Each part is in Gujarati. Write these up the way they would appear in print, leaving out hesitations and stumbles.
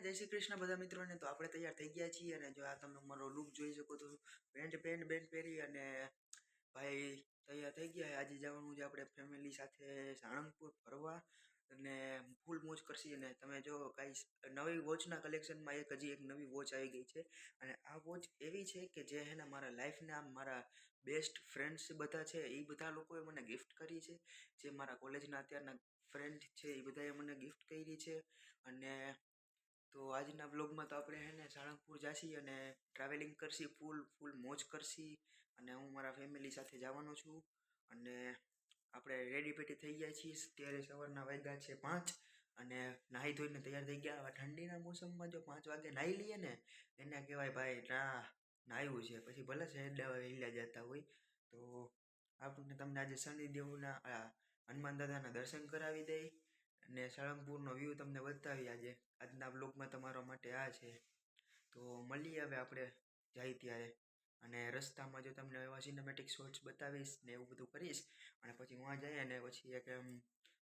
જય શ્રી કૃષ્ણ બધા મિત્રોને. તો આપણે તૈયાર થઈ ગયા છીએ અને જો આ તમે મારો લુક જોઈ શકો તો પેન્ટ પહેરી અને ભાઈ તૈયાર થઈ ગયા. આજે જવાનું છે આપણે ફેમિલી સાથે સાળંગપુર ફરવા અને ફૂલ મોજ કરશી. અને તમે જો ગાઈસ નવી વોચના કલેક્શનમાં હજી એક નવી વોચ આવી ગઈ છે અને આ વોચ એવી છે કે જે હેને મારા લાઈફના મારા બેસ્ટ ફ્રેન્ડ્સ બધા છે એ બધા લોકોએ મને ગિફ્ટ કરી છે. જે મારા કોલેજના અત્યારના ફ્રેન્ડ છે એ બધાએ મને ગિફ્ટ કરી છે. અને તો આજના બ્લોગમાં તો આપણે હે ને સાળંગપુર જાશી અને ટ્રાવેલિંગ કરશી, ફૂલ મોજ કરશી. અને હું મારા ફેમિલી સાથે જવાનો છું અને આપણે રેડી પેટી થઈ ગયા છીએ. ત્યારે સવારના વાગ્યા છે 5 અને નાહી ધોઈને તૈયાર થઈ ગયા. ઠંડીના મોસમમાં જો 5 વાગે નાહી લઈએ ને એને કહેવાય ભાઈ નાહ્યું છે. પછી ભલે શહેર હિલ્યા જતા હોય તો આપણને તમને આજે શનિદેવના હનુમાન દાદાના દર્શન કરાવી દઈ અને સાળંગપુરનો વ્યૂ તમને બતાવી. આજના બ્લોગમાં તમારા માટે આ છે. તો મળીએ હવે આપણે જાય ત્યારે અને રસ્તામાં જો તમને એવા સિનેમેટિક શોટ્સ બતાવીશ ને એવું બધું કરીશ અને પછી વहाँ જઈએ અને પછી એક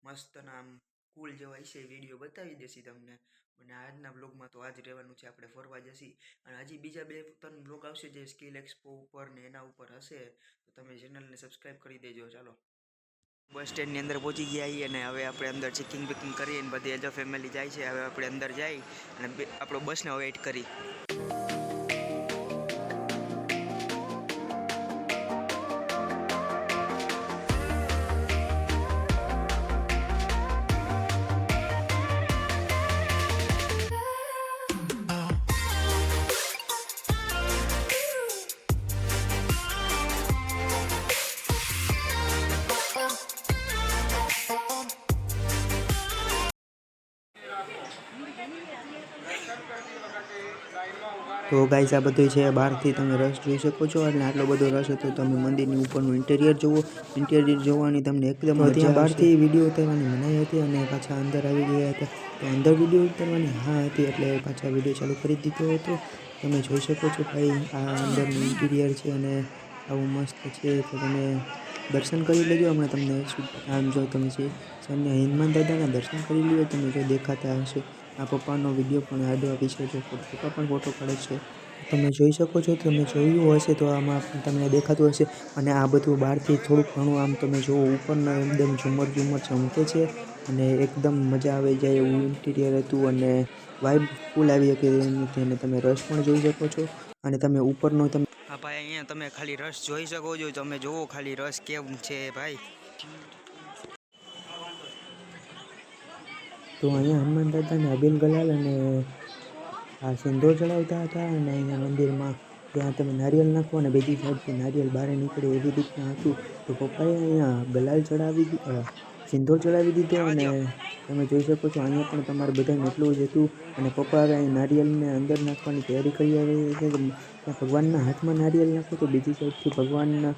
મસ્તના આમ કુલ જેવા હશે વિડીયો બતાવી દેશી તમને. અને આજના બ્લોગમાં તો આજ રહેવાનું છે. આપણે ફરવા જશી અને હજી બીજા 2-3 બ્લોગ આવશે જે સ્કિલ એક્સપો ઉપર ને એના ઉપર હશે. તો તમે ચેનલને સબસ્ક્રાઈબ કરી દેજો. ચાલો બસ સ્ટેન્ડની અંદર પહોંચી ગયા અને હવે આપણે અંદર ચેકિંગ બેકિંગ કરીએ અને બધી એજ ફેમિલી જાય છે. હવે આપણે અંદર જઈ અને આપણો બસનો વેઇટ કરી. તો ગાઈસ આ બધું છે બહારથી તમે રસ જોઈ શકો છો અને આટલો બધો રસ હતો. તમે મંદિરની ઉપરનું ઇન્ટિરિયર જુઓ. ઇન્ટિરિયર જોવાની તમને એકદમ ત્યાં બહારથી વિડીયો ઉતારવાની મનાઈ હતી અને પાછા અંદર આવી ગયા હતા. તો અંદર વિડીયો ઉતારવાની હા હતી એટલે પાછા વિડીયો ચાલુ કરી દીધો હતો. તમે જોઈ શકો છો ભાઈ આ અંદરનું ઇન્ટિરિયર છે અને આવું મસ્ત છે. તો તમે દર્શન કરી લેજો. હમણાં તમને આમ જો તમે છે હનુમાન દાદાના દર્શન કરી લ્યો. તમે જો દેખાતા હશે આ પપ્પાનો વિડીયો પણ આડો આપી છે. જો પપ્પા પણ ફોટો પાડે છે. તમે જોઈ શકો છો. તમે જોયું હશે તો આમાં તમને દેખાતું હશે. અને આ બધું બહારથી થોડુંક ઘણું આમ તમે જુઓ ઉપરના એકદમ ઝુમર ચમકે છે અને એકદમ મજા આવી જાય એવું ઇન્ટિરિયર હતું અને વાઇબ ફૂલ આવી હતી અને તમે રસ પણ જોઈ શકો છો. અને તમે ઉપરનો તમે હા ભાઈ અહીંયા તમે ખાલી રસ જોઈ શકો છો. તમે જુઓ ખાલી રસ કેમ છે ભાઈ. તો અહીંયા હનુમાન દાદાને અબીલ ગલાલ અને આ સિંદૂર ચડાવતા હતા. અને અહીંયા મંદિરમાં ત્યાં તમે નારિયેલ નાખો અને બીજી સાઈડથી નારિયેલ બહાર નીકળે એવી રીતના હતું. તો પપ્પાએ અહીંયા ગલાલ સિંદૂર ચડાવી દીધો અને તમે જોઈ શકો છો અહીંયા પણ તમારે બધાને એટલું જ હતું. અને પપ્પા હવે અહીં નારિયેલને અંદર નાખવાની તૈયારી કરી રહી છે. ત્યાં ભગવાનના હાથમાં નારિયેલ નાખો તો બીજી સાઈડથી ભગવાનના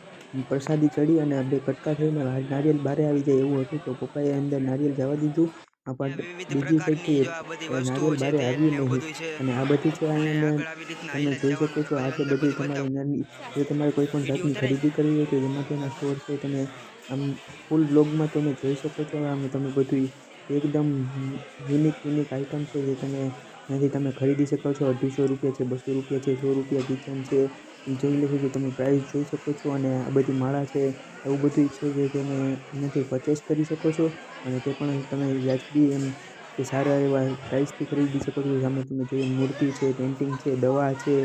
પ્રસાદી ચડી અને 2 કટકા થઈને નારિયેલ બહાર આવી જાય એવું હતું. તો પપ્પાએ અંદર નારિયેલ જવા દીધું. બીજી સાઈડથી નારિયેલ બહાર આવ્યું નહીં. અને આ બધી છે અહીંયા તમે જોઈ શકો છો. આ છે બધી તમારે જો તમારે કોઈ પણ જાતની ખરીદી કરવી હોય તો એમાંથીના સ્ટોર છે. તમે આમ ફૂલ બ્લોગમાં તમે જોઈ શકો છો. આમ તમે બધું એકદમ યુનિક આઇટમ છે જે તમે ત્યાંથી તમે ખરીદી શકો છો. 250 રૂપિયા છે, 200 રૂપિયા છે, 100 રૂપિયા કિચન છે. જોઈ લેજો તો તમે પ્રાઇસ જોઈ શકો છો. અને આ બધી માળા છે એવું બધું છે જે તમે અહીંયાથી પરચેસ કરી શકો છો. અને તે પણ તમે વ્યાજબી એમ કે સારા એવા પ્રાઇસથી ખરીદી શકો છો. સામે તમે જોઈએ મૂર્તિ છે, પેઇન્ટિંગ છે, દવા છે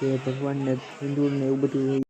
કે ભગવાનને સિંદૂર ને એવું બધું